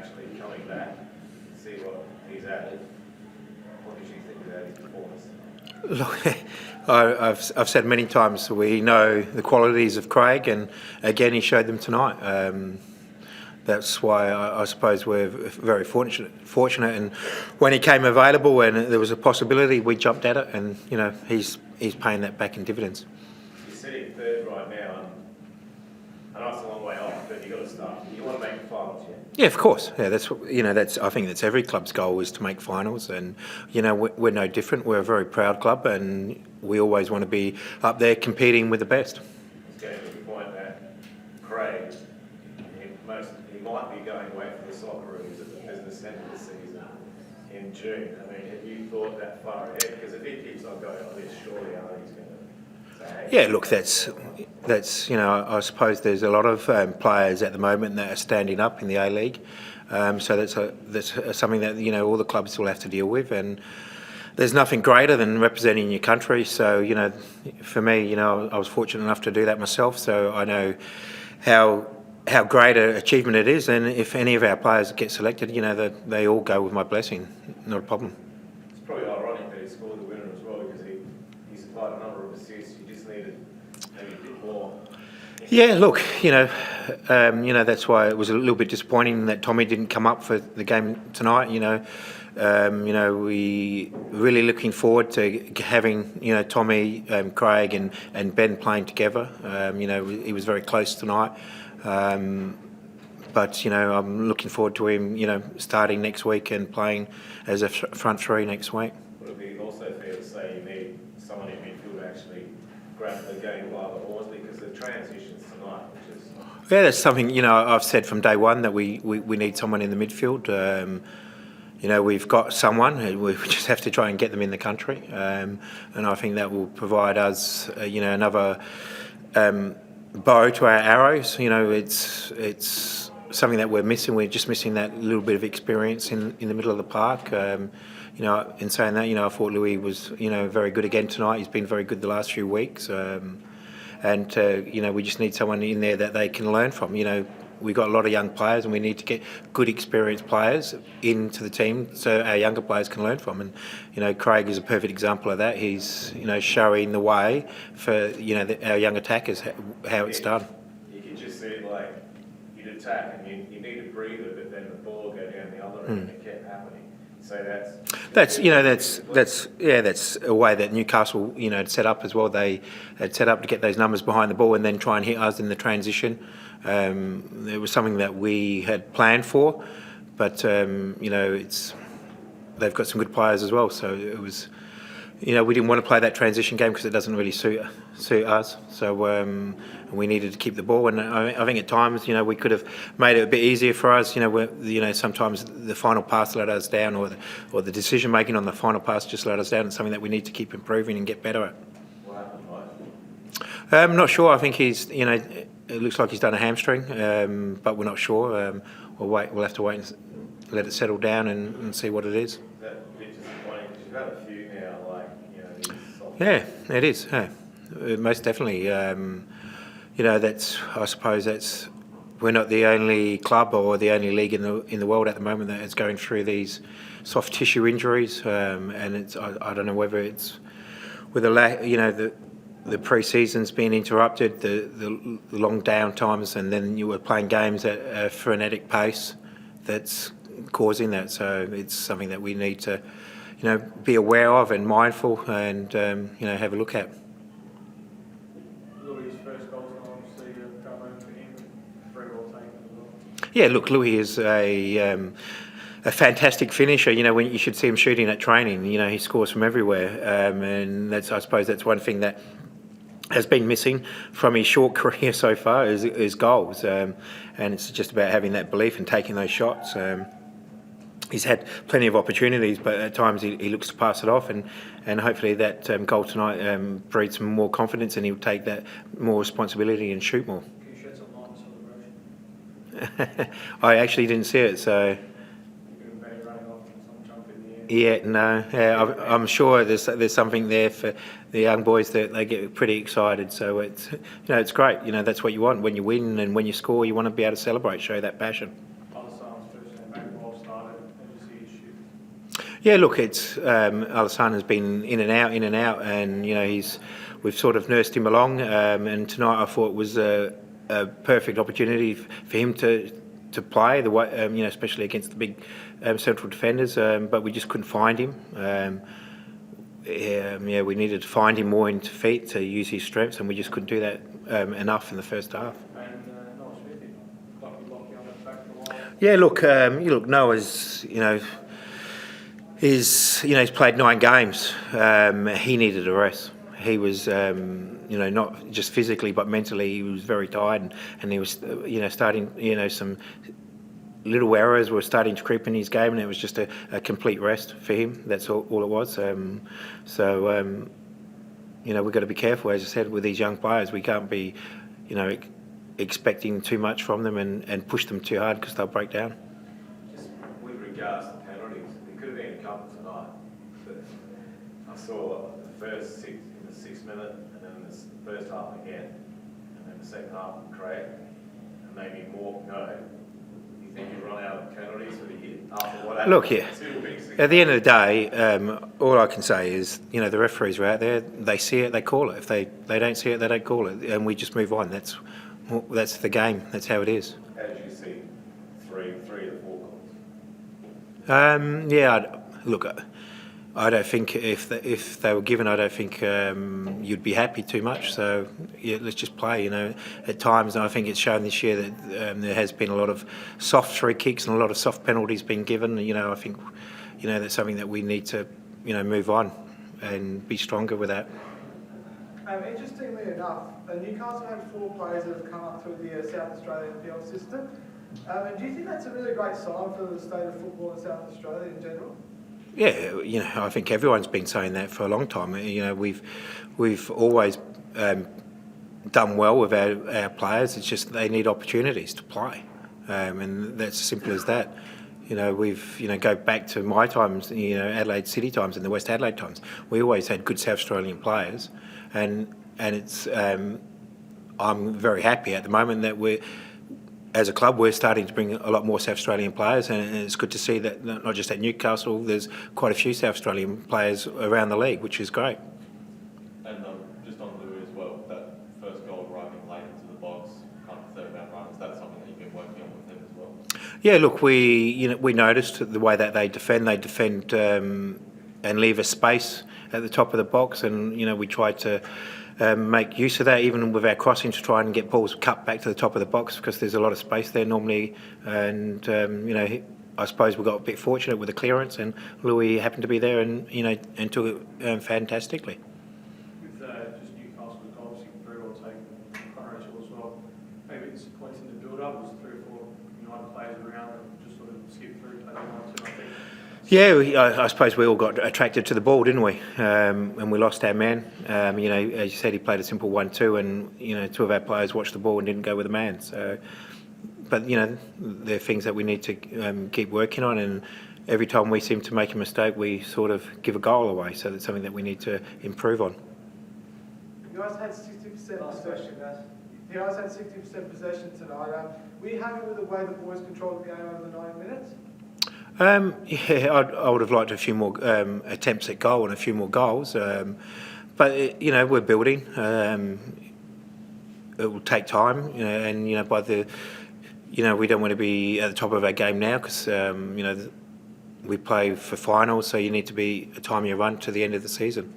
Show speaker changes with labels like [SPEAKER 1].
[SPEAKER 1] actually coming back, see what he's added. What did you think about his performance?
[SPEAKER 2] Look, I've said many times we know the qualities of Craig, and again he showed them tonight. That's why I suppose we're very fortunate. And when he came available and there was a possibility, we jumped at it, and he's paying that back in dividends.
[SPEAKER 1] You're sitting third right now, and I know it's a long way off, but you've got to start. You want to make the finals, yeah?
[SPEAKER 2] Yeah, of course. Yeah, that's I think that's every club's goal is to make finals, and we're no different. We're a very proud club, and we always want to be up there competing with the best.
[SPEAKER 1] It's getting to the point that Craig, he might be going away for the Socceroos at the business end of the season in June. I mean, have you thought that far ahead? Because if he keeps on going like this, surely Ali's going to say, hey.
[SPEAKER 2] Yeah, look, that's I suppose there's a lot of players at the moment that are standing up in the A-League, so that's something that all the clubs will have to deal with, and there's nothing greater than representing your country. So for me, I was fortunate enough to do that myself, so I know how great an achievement it is, and if any of our players get selected, they all go with my blessing, not a problem.
[SPEAKER 1] It's probably ironic that he scored the winner as well, because he supplied a number of assists. You just needed maybe a bit more.
[SPEAKER 2] Yeah, look, that's why it was a little bit disappointing that Tommy didn't come up for the game tonight. We really looking forward to having Tommy, Craig, and Ben playing together. He was very close tonight. But I'm looking forward to him starting next week and playing as a front three next week.
[SPEAKER 1] Would it be also fair to say you need someone in midfield to actually grab the game by the horns, because the transitions tonight, which is...
[SPEAKER 2] Yeah, that's something I've said from day one, that we need someone in the midfield. We've got someone. We just have to try and get them in the country, and I think that will provide us another bow to our arrows. It's something that we're missing. We're just missing that little bit of experience in the middle of the park. In saying that, I thought Louis was very good again tonight. He's been very good the last few weeks, and we just need someone in there that they can learn from. We've got a lot of young players, and we need to get good experienced players into the team so our younger players can learn from. And Craig is a perfect example of that. He's showing the way for our young attackers how it's done.
[SPEAKER 1] You could just see it like you'd attack and you need a breather, but then the ball would go down the other end, and it kept happening. So that's a way that Newcastle had set up as well. They had set up to get those numbers behind the ball and then try and hit us in the transition. It was something that we had planned for, but they've got some good players as well. So it was, we didn't want to play that transition game because it doesn't really suit us. So we needed to keep the ball, and I think at times we could have made it a bit easier for us. Sometimes the final pass let us down, or the decision making on the final pass just let us down. It's something that we need to keep improving and get better at. What happened, Mike?
[SPEAKER 2] I'm not sure. I think he's it looks like he's done a hamstring, but we're not sure. We'll have to wait and let it settle down and see what it is.
[SPEAKER 1] Is that a bit disappointing, because you've had a few now, these soft...
[SPEAKER 2] Yeah, it is. Yeah. Most definitely. I suppose we're not the only club or the only league in the world at the moment that is going through these soft tissue injuries, and it's I don't know whether it's with the pre-season's been interrupted, the long down times, and then you were playing games at a frenetic pace that's causing that. So it's something that we need to, be aware of and mindful and, have a look at.
[SPEAKER 3] Louis' first goal tonight, obviously, come home for him, very well taken as well.
[SPEAKER 2] Yeah, look, Louis is a fantastic finisher. When you should see him shooting at training. He scores from everywhere, and I suppose that's one thing that has been missing from his short career so far is goals, and it's just about having that belief and taking those shots. He's had plenty of opportunities, but at times he looks to pass it off, and hopefully that goal tonight breeds some more confidence, and he'll take that more responsibility and shoot more.
[SPEAKER 3] Can you shed some light on the celebration?
[SPEAKER 2] I actually didn't see it, so... Yeah, no. Yeah, I'm sure there's something there for the young boys that they get pretty excited. So it's great. That's what you want when you win and when you score. You want to be able to celebrate, show that passion. Yeah, look, it's Alassana's been in and out, and we've sort of nursed him along. And tonight I thought was a perfect opportunity for him to play the way, especially against the big central defenders. But we just couldn't find him. We needed to find him more into feet to use his strengths, and we just couldn't do that enough in the first half.
[SPEAKER 3] And Noah Smith, lucky on that back for a while.
[SPEAKER 2] Yeah, look, Noah's, he's played 9 games. He needed a rest. He was, not just physically but mentally, he was very tired, and he was, starting, some little errors were starting to creep in his game, and it was just a complete rest for him. That's all it was. We've got to be careful, as I said, with these young players. We can't be, expecting too much from them and push them too hard because they'll break down.
[SPEAKER 4] Just with regards to penalties, there could have been a couple tonight. But I saw the first 6 in the 6th minute, and then the first half again, and then the second half with Craig, and maybe more go. You think you run out of penalties for the year after what happened?
[SPEAKER 2] Look, yeah.
[SPEAKER 4] 2 weeks ago?
[SPEAKER 2] At the end of the day, all I can say is, the referees are out there. They see it, they call it. If they don't see it, they don't call it, and we just move on. That's the game. That's how it is.
[SPEAKER 4] How did you see 3 of the 4 calls?
[SPEAKER 2] I don't think if they were given, I don't think you'd be happy too much. So let's just play. At times, and I think it's shown this year that there has been a lot of soft free kicks and a lot of soft penalties being given. I think that's something that we need to move on and be stronger with that.
[SPEAKER 3] Interestingly enough, Newcastle had 4 players that have come up through the South Australian PL system. And do you think that's a really great sign for the state of football in South Australia in general?
[SPEAKER 2] Yeah, I think everyone's been saying that for a long time. We've always done well with our players. It's just they need opportunities to play, and that's as simple as that. Go back to my times, Adelaide City times and the West Adelaide times. We always had good South Australian players, and it's. I'm very happy at the moment that as a club, we're starting to bring a lot more South Australian players, and it's good to see that not just at Newcastle, there's quite a few South Australian players around the league, which is great.
[SPEAKER 5] And just on Lou as well, that first goal arriving late into the box, kind of third down run, is that something that you've been working on with him as well?
[SPEAKER 2] Yeah, look, we noticed the way that they defend and leave a space at the top of the box, and we tried to make use of that, even with our crossing, to try and get balls cut back to the top of the box because there's a lot of space there normally. And I suppose we got a bit fortunate with the clearance, and Louis happened to be there and took it fantastically.
[SPEAKER 3] With just Newcastle, obviously very well taken from Rachel as well. Maybe it's points in the build-up, was 3 or 4 United players around and just sort of skipped through, played 1-2, I think.
[SPEAKER 2] Yeah, I suppose we all got attracted to the ball, didn't we? And we lost our man. As you said, he played a simple 1-2, and 2 of our players watched the ball and didn't go with the man. So, but there are things that we need to keep working on, and every time we seem to make a mistake, we sort of give a goal away. So that's something that we need to improve on.
[SPEAKER 3] You guys had 60% possession. You guys had 60% possession tonight. Were you happy with the way the boys controlled the game over the 90 minutes?
[SPEAKER 2] I would have liked a few more attempts at goal and a few more goals, but we're building. It will take time, and by the, we don't want to be at the top of our game now because we play for finals, so you need to be a time you run to the end of the season.